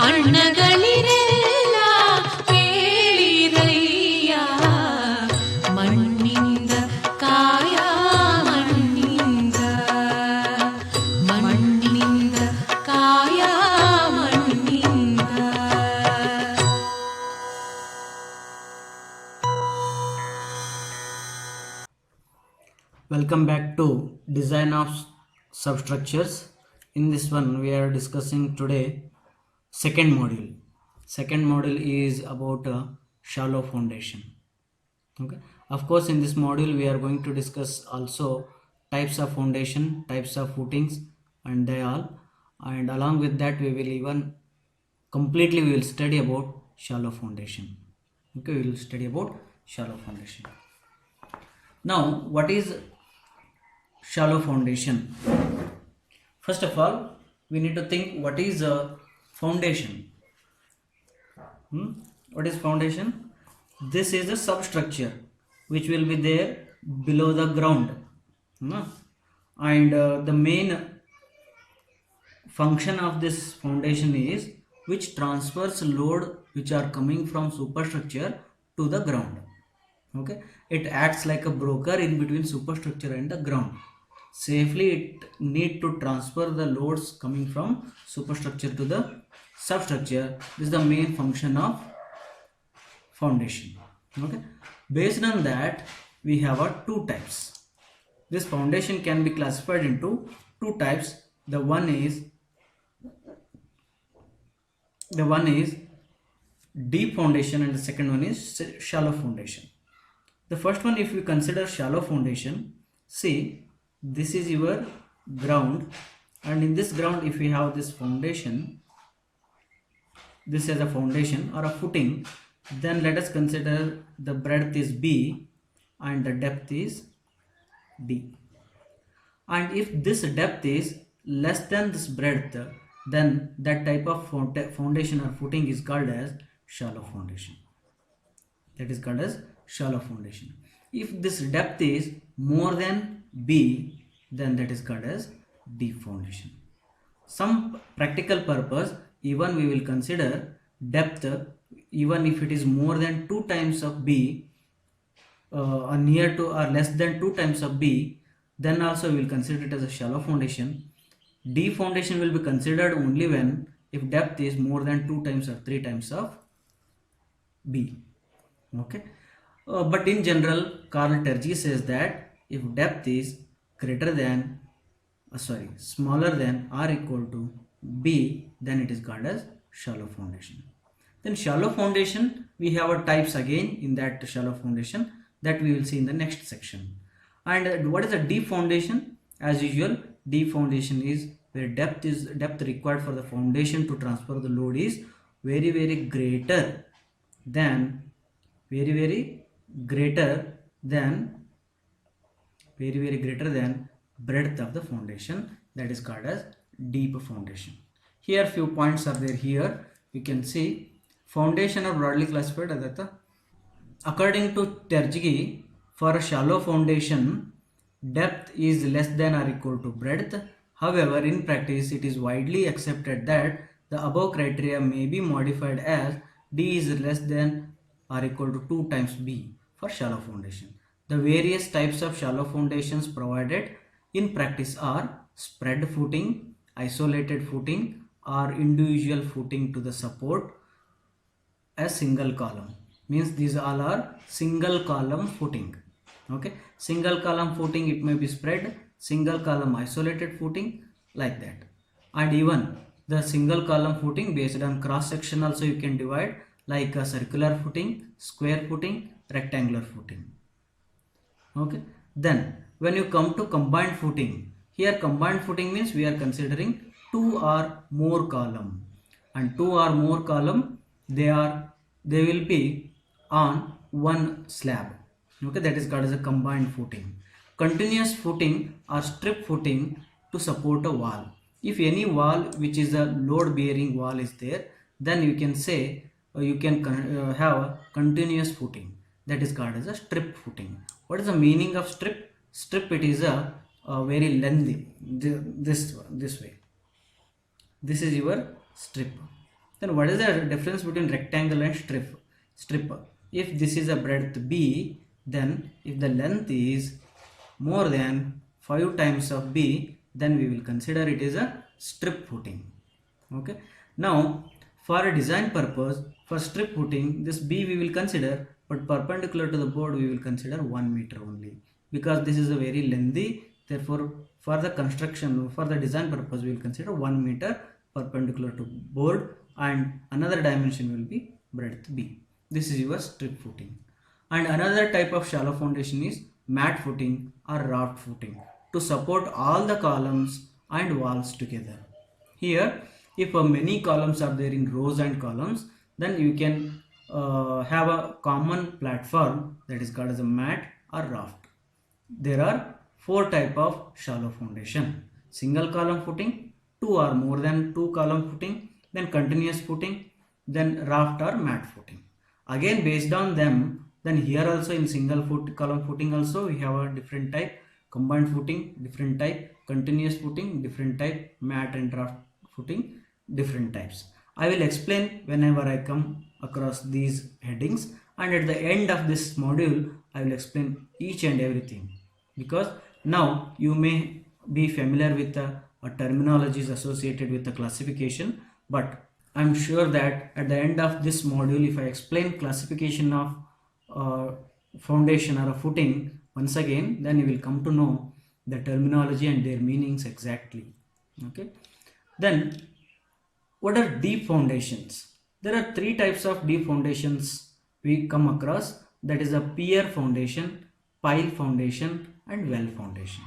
ಅಣ್ಣಗಳಿರೆಲ್ಲ ಕೇಳಿರಯ್ಯ ಮಣ್ಣಿಂದ ಕಾಯ ಮಣ್ಣಿಂದ ಮಣ್ಣಿಂದ ಕಾಯ ಮಣ್ಣಿಂದ. Welcome back to Design of Substructures. In this one we are discussing today second module. Second module is about shallow foundation. Okay, of course in this module we are going to discuss also types of foundation, types of footings and they all, and along with that we will even completely we will study about shallow foundation. Okay, we will study about shallow foundation. Now what is shallow foundation? First of all we need to think what is a foundation. What is foundation? This is a substructure which will be there below the ground, and the main function of this foundation is which transfers load which are coming from superstructure to the ground. Okay, it acts like a broker in between superstructure and the ground. Safely it need to transfer the loads coming from superstructure to the substructure. This is the main function of foundation. Okay, based on that we have two types. This foundation can be classified into two types. The one is deep foundation and the second one is shallow foundation. The first one, if we consider shallow foundation, see this is your ground, and in this ground if we have this foundation, this is a foundation or a footing, then let us consider the breadth is B and the depth is D. And if this depth is less than this breadth, then that type of foundation or footing is called as shallow foundation. That is called as shallow foundation. If this depth is more than B, then that is called as deep foundation. Some practical purpose, even we will consider depth even if it is more than 2 times of B, or near to or less than 2 times of B, then also we will consider it as a shallow foundation. Deep foundation will be considered only when if depth is more than 2 times or 3 times of B. Okay, but in general Carl Terji says that if depth is greater than smaller than or equal to B, then it is called as shallow foundation. Then shallow foundation we have a types again in that shallow foundation that we will see in the next section. And what is a deep foundation? As usual, deep foundation is where depth required for the foundation to transfer the load is very greater than breadth of the foundation. That is called as deep foundation. Here few points are there. Here you can see foundation are broadly classified as that. According to Terji, for a shallow foundation depth is less than or equal to breadth. However, in practice it is widely accepted that the above criteria may be modified as D is less than or equal to 2 times B for shallow foundation. The various types of shallow foundations provided in practice are spread footing, isolated footing, or individual footing to the support as single column. Means these all are single column footing. Okay, single column footing, it may be spread, single column isolated footing, like that. And even the single column footing based on cross section also you can divide, like a circular footing, square footing, rectangular footing. Okay, then when you come to combined footing, here combined footing means we are considering 2 or more column, and 2 or more column they will be on one slab. Okay, that is called as a combined footing. Continuous footing or strip footing to support a wall. If any wall which is a load bearing wall is there, then you can say you can have a continuous footing. That is called as a strip footing. What is the meaning of strip? Strip, it is a very lengthy, this way. This is your strip. Then what is the difference between rectangle and strip? If this is a breadth b, then if the length is more than 5 times of b, then we will consider it is a strip footing. Okay, now for a design purpose, for strip footing, this b we will consider, but perpendicular to the board we will consider 1 meter only, because this is a very lengthy. Therefore, for the construction, for the design purpose, we will consider 1 meter perpendicular to board, and another dimension will be breadth b. This is your strip footing. And another type of shallow foundation is mat footing or raft footing, to support all the columns and walls together. Here, if many columns are there in rows and columns, then you can have a common platform that is called as a mat or raft. There are 4 type of shallow foundation: single column footing, 2 or more than 2 column footing, then continuous footing, then raft or mat footing. Again, based on them, then here also in single column footing also we have a different type, combined footing different type, continuous footing different type, mat and raft footing different types. I will explain whenever I come across these headings, and at the end of this module I will explain each and everything, because now you may be familiar with the terminologies associated with the classification, but I am sure that at the end of this module, if I explain classification of foundation or a footing once again, then you will come to know the terminology and their meanings exactly. Okay, then what are deep foundations? There are 3 types of deep foundations we come across, that is a pier foundation, pile foundation and well foundation.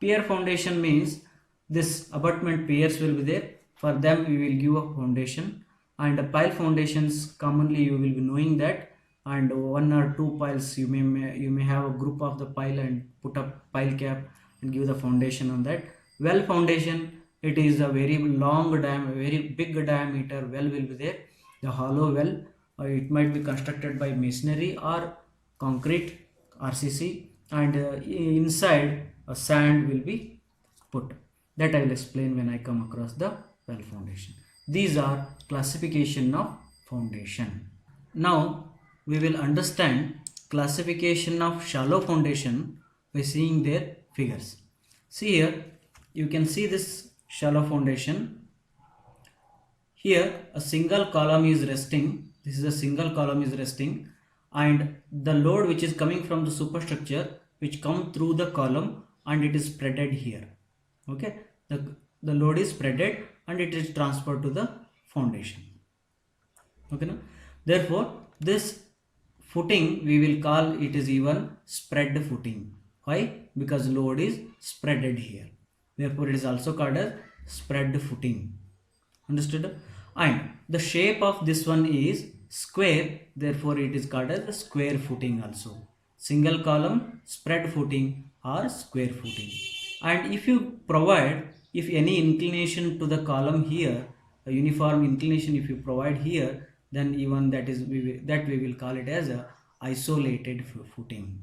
Pier foundation means this abutment piers will be there, for them we will give a foundation. And pile foundations, commonly you will be knowing that, and 1 or 2 piles, you may have a group of the pile and put a pile cap and give the foundation on that. Well foundation, it is a very long very big diameter well will be there, the hollow well. It might be constructed by masonry or concrete, RCC, and inside a sand will be put. That I will explain when I come across the well foundation. These are classification of foundation. Now we will understand classification of shallow foundation by seeing their figures. See here, you can see this shallow foundation. Here a single column is resting. This is a single column is resting, and the load which is coming from the superstructure which come through the column, and it is spreaded here. Okay, the load is spreaded and it is transferred to the foundation. Okay, now therefore this footing we will call it is even spread footing. Why? Because load is spreaded here, therefore it is also called as spread footing. Understood? And the shape of this one is square, therefore it is called as a square footing also. Single column, spread footing or square footing. And if you provide, if any inclination to the column here, a uniform inclination if you provide here, then even that we will call it as a isolated footing.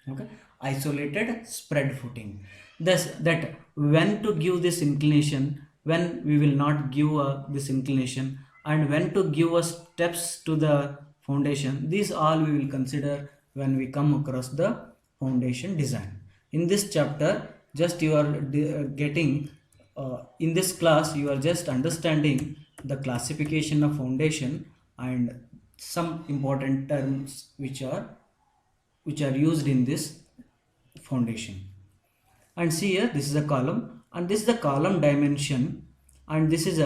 Okay, isolated spread footing. Thus, that when to give this inclination, when we will not give this inclination, and when to give us steps to the foundation, these all we will consider when we come across the foundation design. In this chapter, just you are getting in this class you are just understanding the classification of foundation and some important terms which are used in this foundation. And see here, this is a column, and this is the column dimension, and this is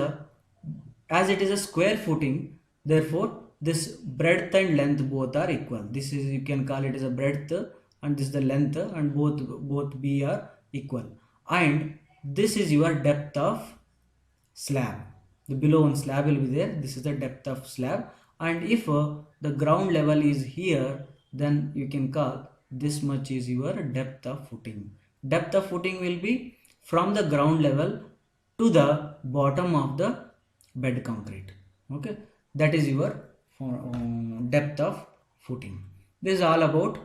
as it is a square footing, therefore this breadth and length both are equal. This is, you can call it as a breadth, and this is the length, and both b are equal. And this is your depth of slab. The below one slab will be there. This is the depth of slab, and if the ground level is here, then you can call this much is your depth of footing. Depth of footing will be from the ground level to the bottom of the bed concrete. Okay, that is your depth of footing. This is all about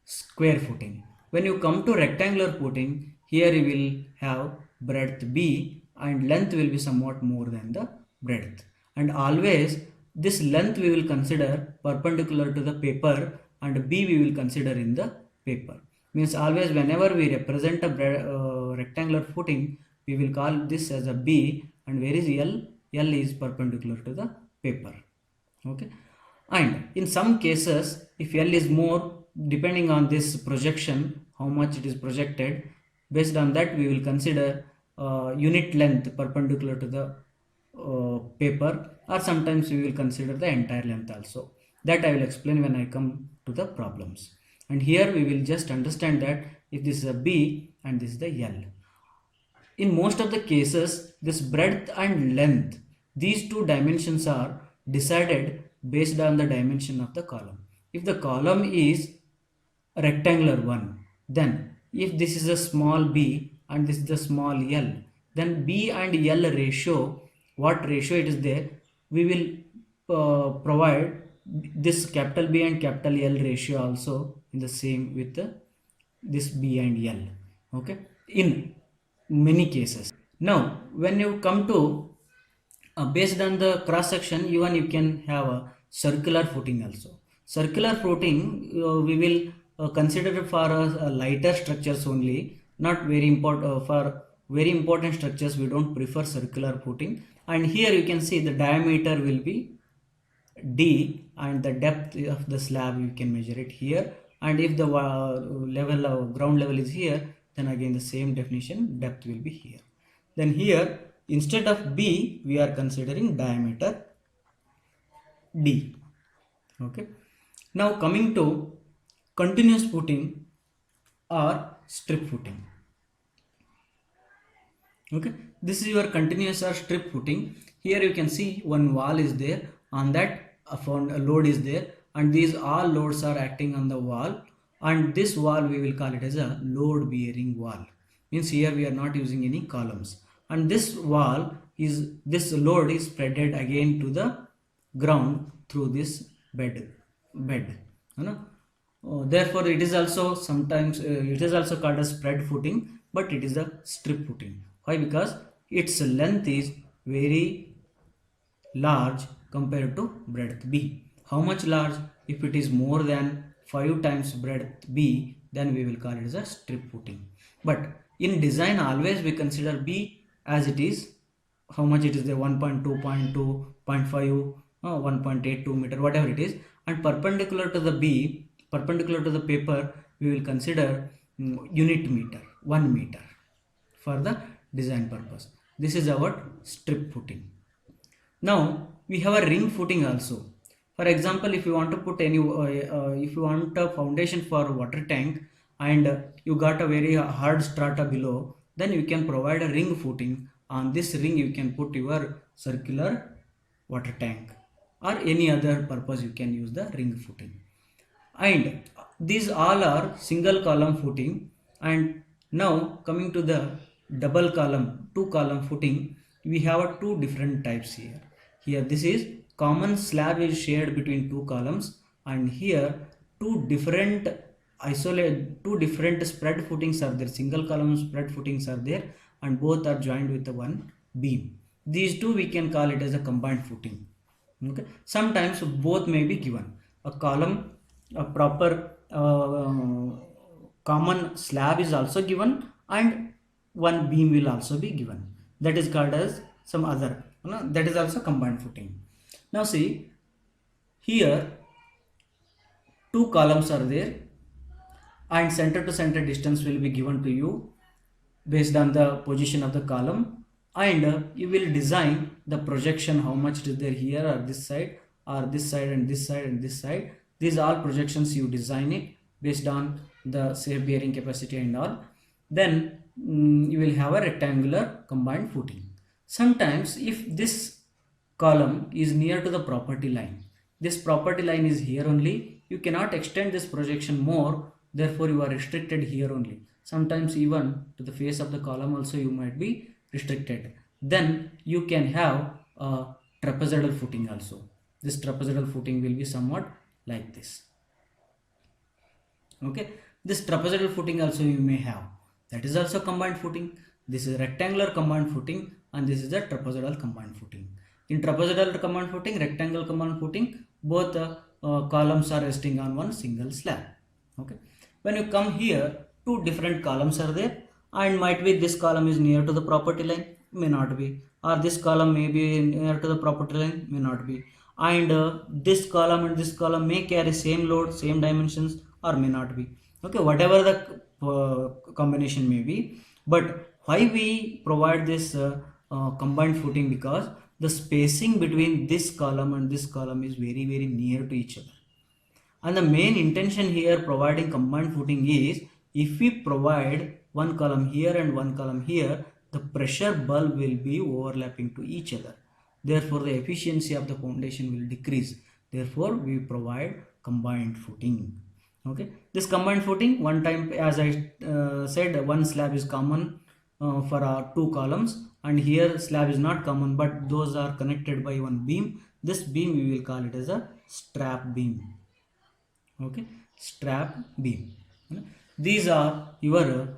square footing. When you come to rectangular footing, here you will have breadth b and length will be somewhat more than the breadth. And always this length we will consider perpendicular to the paper and B we will consider in the paper. Means always whenever we represent a rectangular footing, we will call this as a B, and where is L? L is perpendicular to the paper. Okay. And in some cases, if L is more, depending on this projection, how much it is projected, based on that we will consider unit length perpendicular to the paper, or sometimes we will consider the entire length also. That I will explain when I come to the problems. And here we will just understand that if this is a B and this is the L. In most of the cases, this breadth and length, these two dimensions are decided based on the dimension of the column. If the column is a rectangular one, then if this is a small b and this is the small l, then b and l ratio, what ratio it is there, we will provide this capital B and capital L ratio also in the same with this B and L. Okay, in many cases. Now when you come to based on the cross section, even you can have a circular footing also. Circular footing we will consider for lighter structures only, not very important. For very important structures we don't prefer circular footing. And here you can see the diameter will be D and the depth of the slab you can measure it here. And if the level of ground level is here, then again the same definition, depth will be here. Then here instead of B we are considering diameter D. Okay. Now coming to continuous footing or strip footing. Okay, this is your continuous or strip footing. Here you can see one wall is there, on that a load is there, and these all loads are acting on the wall, and this wall we will call it as a load bearing wall. Means here we are not using any columns, and this wall is, this load is spreaded again to the ground through this bed. You know? Therefore it is also sometimes it is also called a spread footing, but it is a strip footing. Why? Because its length is very large compared to breadth B. How much large? If it is more than 5 times breadth B, then we will call it as a strip footing. But in design always we consider B as it is. How much it is there? 1.2, 0.2, 0.5, 1.82 meter, whatever it is. And perpendicular to the B, perpendicular to the paper, we will consider unit meter, 1 meter for the design purpose. This is our strip footing. Now we have a ring footing also. For example, if you want to put any if you want a foundation for water tank and you got a very hard strata below, then you can provide a ring footing. On this ring you can put your circular water tank, or any other purpose you can use the ring footing. And these all are single column footing. And now coming to the double column, 2 column footing, we have 2 different types here. Here this is common slab is shared between 2 columns, and here 2 different spread footings are there. Single column spread footings are there, and both are joined with the one beam. These 2 we can call it as a combined footing. Okay. Sometimes both may be given. A column, a proper common slab is also given, and one beam will also be given. That is called as some other, that is also combined footing. Now see, here 2 columns are there, and center to center distance will be given to you based on the position of the column, and you will design the projection, how much it is there here, or this side, or this side, and this side, and this side. These all projections you design it based on the say bearing capacity and all. Then you will have a rectangular combined footing. Sometimes if this column is near to the property line, this property line is here only, you cannot extend this projection more, therefore you are restricted here only. Sometimes even to the face of the column also you might be restricted. Then you can have a trapezoidal footing also. This trapezoidal footing will be somewhat like this. Okay, this trapezoidal footing also you may have. That is also combined footing. This is rectangular combined footing, and this is the trapezoidal combined footing. In trapezoidal command footing, rectangle command footing, both columns are resting on one single slab. Okay. When you come here, two different columns are there, and might be this column is near to the property line, may not be, or this column may be near to the property line, may not be, and this column and this column may carry same load, same dimensions, or may not be. Okay, whatever the combination may be, but why we provide this combined footing? Because the spacing between this column and this column is very near to each other. And the main intention here providing combined footing is, if we provide one column here and one column here, the pressure bulb will be overlapping to each other. Therefore, the efficiency of the foundation will decrease. Therefore, we provide combined footing. Okay, this combined footing, one time, as I said, one slab is common for our two columns, and here slab is not common, but those are connected by one beam. This beam we will call it as a strap beam. Okay, strap beam. These are your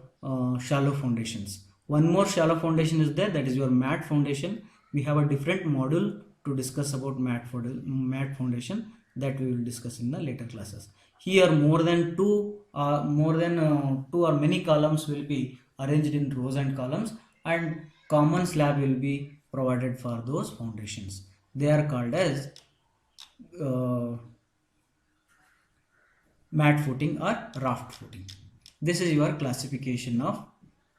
shallow foundations. One more shallow foundation is there, that is your mat foundation. We have a different module to discuss about mat foundation, that we will discuss in the later classes. Here more than two or many columns will be arranged in rows and columns, and common slab will be provided for those foundations. They are called as mat footing or raft footing. This is your classification of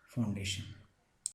foundation.